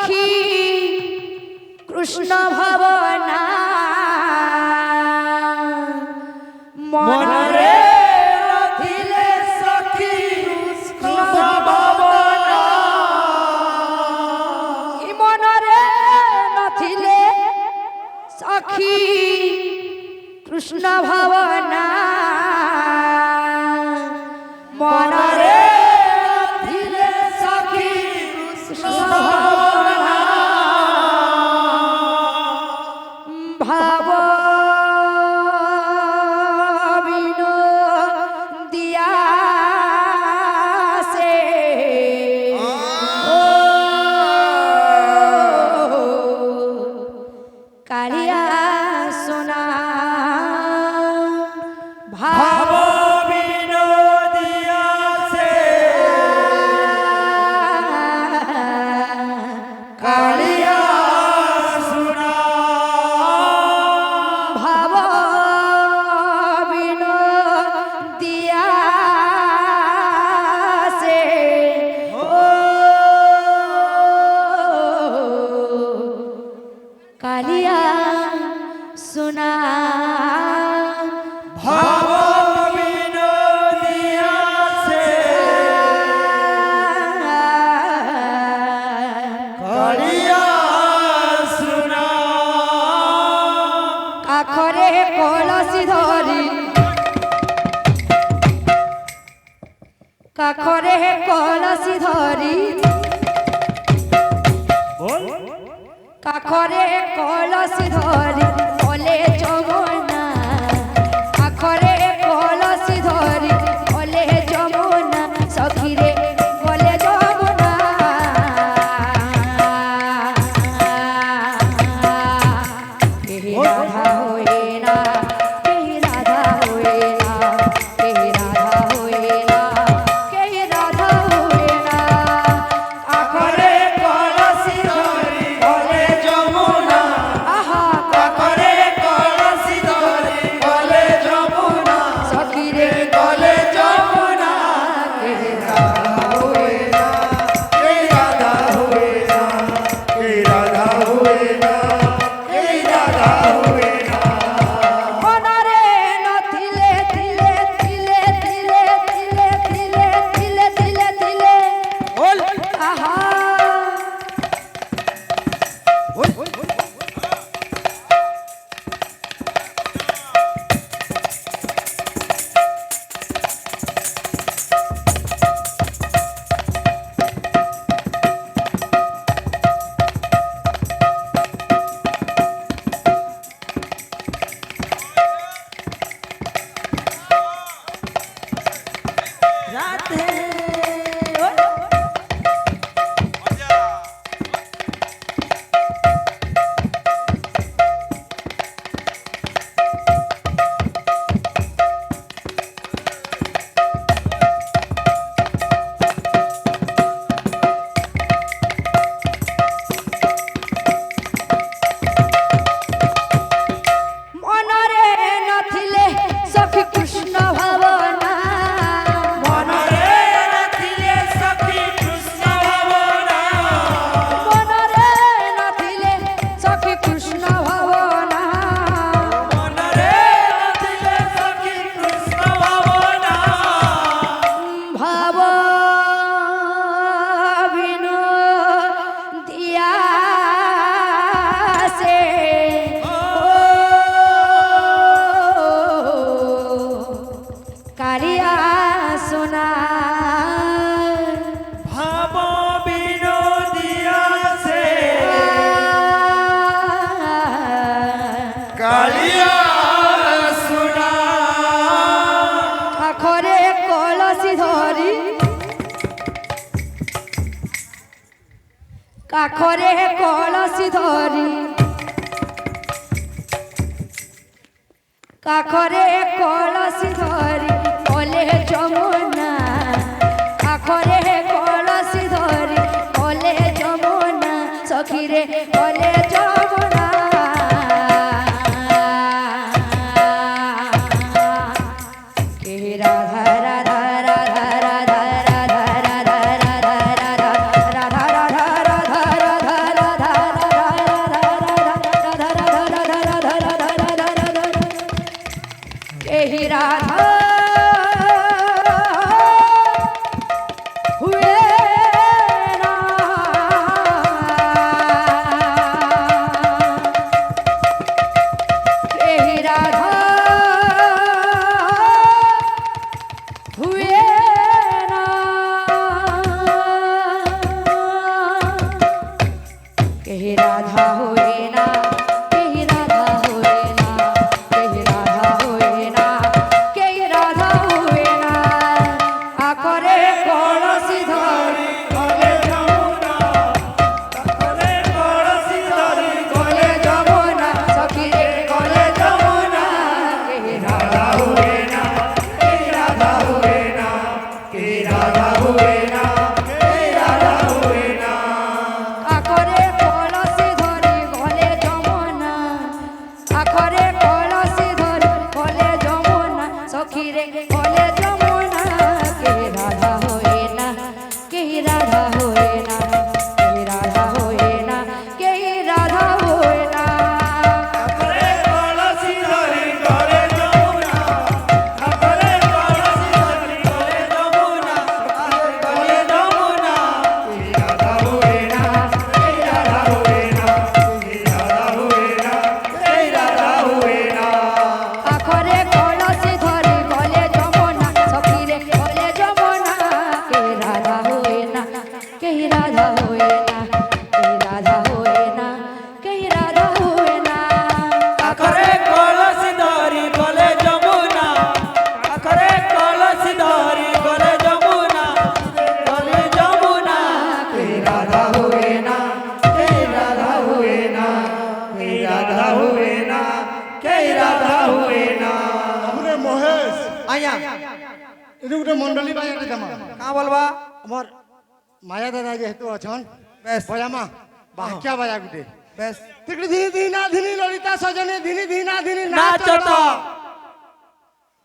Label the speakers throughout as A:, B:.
A: সখী কৃষ্ণ ভাবনা মনরে নথিলে সখী কৃষ্ণ ভাবনা মনরে নথিলে সখী কৃষ্ণ ভাবনা মনরে নথিলে সখী কৃষ্ণ ভাবনা ভাব বিনোদিয়া সে কালিয়া সোনা ভাব
B: বিনোদিয়া সে কালিয়া সোনা
A: ভাব বিনোদিয়া সে কালিয়া সোনা
B: ভাব বিনোদিয়া সে কালিয়া সোনা
A: কাখরে কলসি ধরি কাখরে কলসি ধরি
B: বল
A: কাখরে কলসি ধরি বলে যমুনা কাখরে কলসি ধরি বলে যমুনা সখীরে বলে যমুনা কেহি রাধা হয়ে না কেহি রাধা হয়ে না কেহি রাধা হয়ে না কেহি রাধা হয়ে না
B: কাকরে কলসি ধরি বলে যমুনা
A: আহা
B: কাকরে কলসি ধরি বলে যমুনা
A: সখীরে
B: বলে যমুনা
A: কেহি রাধা
B: হয়ে না এই রাধা হয়ে না এই রাধা হয়ে না এই রাধা হয়ে না
A: মনরে নথিলে থিলে থিলে থিলে থিলে থিলে থিলে থিলে থিলে
B: বল
A: আহা
B: বল
A: রাধে মনরে নথিলে সখী কৃষ্ণ ভাবনা
B: মনরে নথিলে সখী কৃষ্ণ ভাবনা
A: মনরে নথিলে সখী কৃষ্ণ ভাবনা
B: মনরে নথিলে সখী কৃষ্ণ ভাবনা
A: ভাব বিনোদিয়া সে কালিয়া সোনা
B: ভাব বিনোদিয়া সে কালিয়া সোনা
A: কাখরে কলসি ধরি কাখরে কলসি ধরি কাখরে কলসি ধরি বলে যমুনা কাখরে কলসি ধরি বলে যমুনা সখীরে বলে যমুনা কে রাধা রাধা রাধা রাধা রাধা রাধা রাধা রাধা রাধা রাধা রাধা রাধা রাধা হয়ে না কেহি রাধা হয়ে না কেহি রাধা হয়ে না কেহি রাধা হয়ে না আকরে কলসি ধরি
B: কলে যমুনা কলে কলসি ধরি
A: কলে যমুনা সখী রে কলে যমুনা কেহি রাধা
B: হুয়ে না এই রাধা হুয়ে না কে রাধা হুয়ে না এই রাধা হুয়ে না
A: আকরে কলসি ধরি কলে যমুনা আকরে কলসি ধরি কলে যমুনা সখী রে কলে যমুনা কেহি রাধা হয়ে না কেহি রাধা হয়ে না কেহি রাধা হয়ে না কেহি রাধা হয়ে না
B: কলে কলসি ধরি কলে যমুনা কলে কলসি ধরি কলে যমুনা কলে যমুনা কে রাধা হুয়ে না এই রাধা হুয়ে না কে রাধা হুয়ে না এই রাধা হুয়ে না
A: আকরে কলসি ধরি কলে যমুনা সখী রে কলে যমুনা কেহি রাধা হয়ে না কেহি রাধা হয়ে না কেহি রাধা হয়ে না কেহি রাধা হয়ে না
B: আখরে কলসি ধরি গলে যমুনা আখরে কলসি ধরি গলে যমুনা কে রাধা হুয়ে না কে রাধা হুয়ে না কে রাধা হুয়ে না কে রাধা হুয়ে না
C: পুরে মহেশ
B: আয়া
C: এটি গোটে মন্ডলী বাজাতে দেমা
B: কা বলবা
C: আমার মায়া দাদা যেহেতু অছন
B: বেশ
C: বজামা বাক্যা বাজা গোটে
B: বেশ
C: তিকড়ি ধিনি ধিনা ধিনি ললিতা সজনে ধিনি ধিনা ধিনি
B: নাচত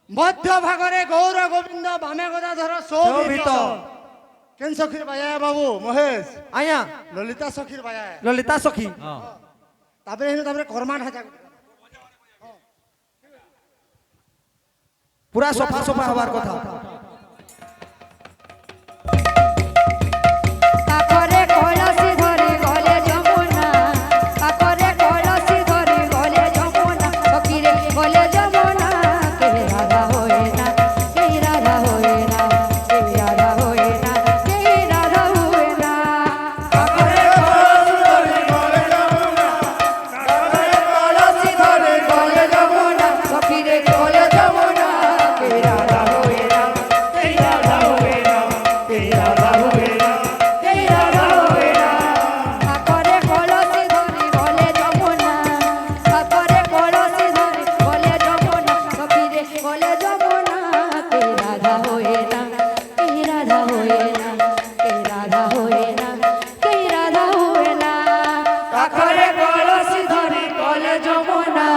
C: মধ্য ভাগরে গৌর গোবিন্দ বামে গদাধর
B: শোভিত
C: শোভিত কেন সখীর বাজায় বাবু মহেশ
B: আয়া
C: ললিতা সখীর বাজায়
B: ললিতা সখী
C: তারপরে কর্মা ঢাচা
B: পুরা সফা সফা হবার কথা
A: আকরে কলসি ধরি কলে যমুনা আকরে কলসি ধরি কলে যমুনা সখী রে কলে যমুনা কেহি রাধা হয়ে না কেহি রাধা হয়ে না কেহি রাধা হয়ে না কেহি রাধা হয়ে না
B: আখরে কলসি ধরি গলে যমুনা আখরে কলসি ধরি গলে যমুনা
A: সখী রে কলে যমুনা
B: কে রাধা হুয়ে না কে রাধা হুয়ে না কে রাধা হুয়ে না কে রাধা হুয়ে না
A: আকরে কলসি ধরি কলে যমুনা আকরে কলসি ধরি কলে যমুনা সখী রে কলে যমুনা কেহি রাধা হয়ে না কেহি রাধা হয়ে না কেহি রাধা হয়ে না কেহি রাধা হয়ে না
B: আখরে কলসি ধরি গলে যমুনা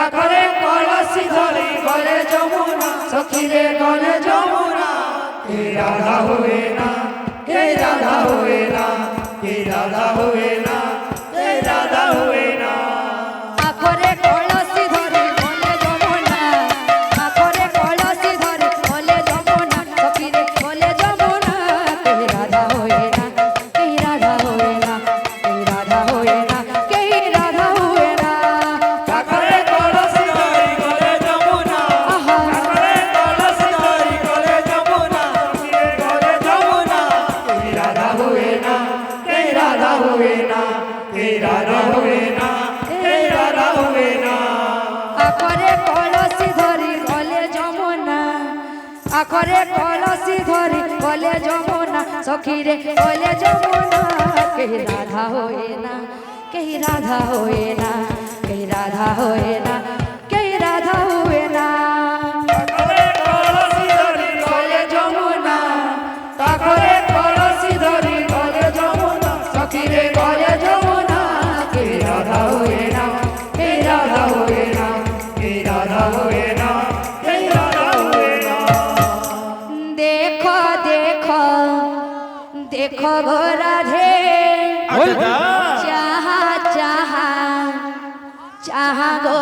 B: আখরে কলসি ধরি গলে যমুনা সখী রে গলে যমুনা কে রাধা হুয়ে না কে রাধা হুয়ে না কে রাধা হুয়ে না কে রাধা হুয়ে না
A: আকরে কলসি ধরি কলে যমুনা আকরে কলসি ধরি কলে যমুনা সখী রে কলে যমুনা কেহি রাধা হয়ে না কেহি রাধা হয়ে না কেহি রাধা হয়ে না কেহি রাধা হয়ে না
B: আখরে কলসি ধরি গলে যমুনা
A: আহা
B: আখরে কলসি ধরি গলে যমুনা গলে যমুনা কে রাধা হুয়ে না কে রাধা হুয়ে না কে রাধা হুয়ে না কে রাধা হুয়ে না
A: আকরে কলসি ধরি কলে যমুনা আকরে কলসি ধরি কলে যমুনা সখী রে কলে যমুনা কেহি রাধা হয়ে না কেহি রাধা হয়ে না কেহি রাধা হয়ে না কেহি রাধা হয়ে না
B: আখরে কলসি ধরি গলে যমুনা আখরে কলসি ধরি গলে যমুনা সখী রে গলে যমুনা কে রাধা হুয়ে না কে রাধা হুয়ে না কে রাধা হুয়ে না কে রাধা হুয়ে না
A: দেখো দেখো দেখো গো রাধে চাহা চাহা চাহা গো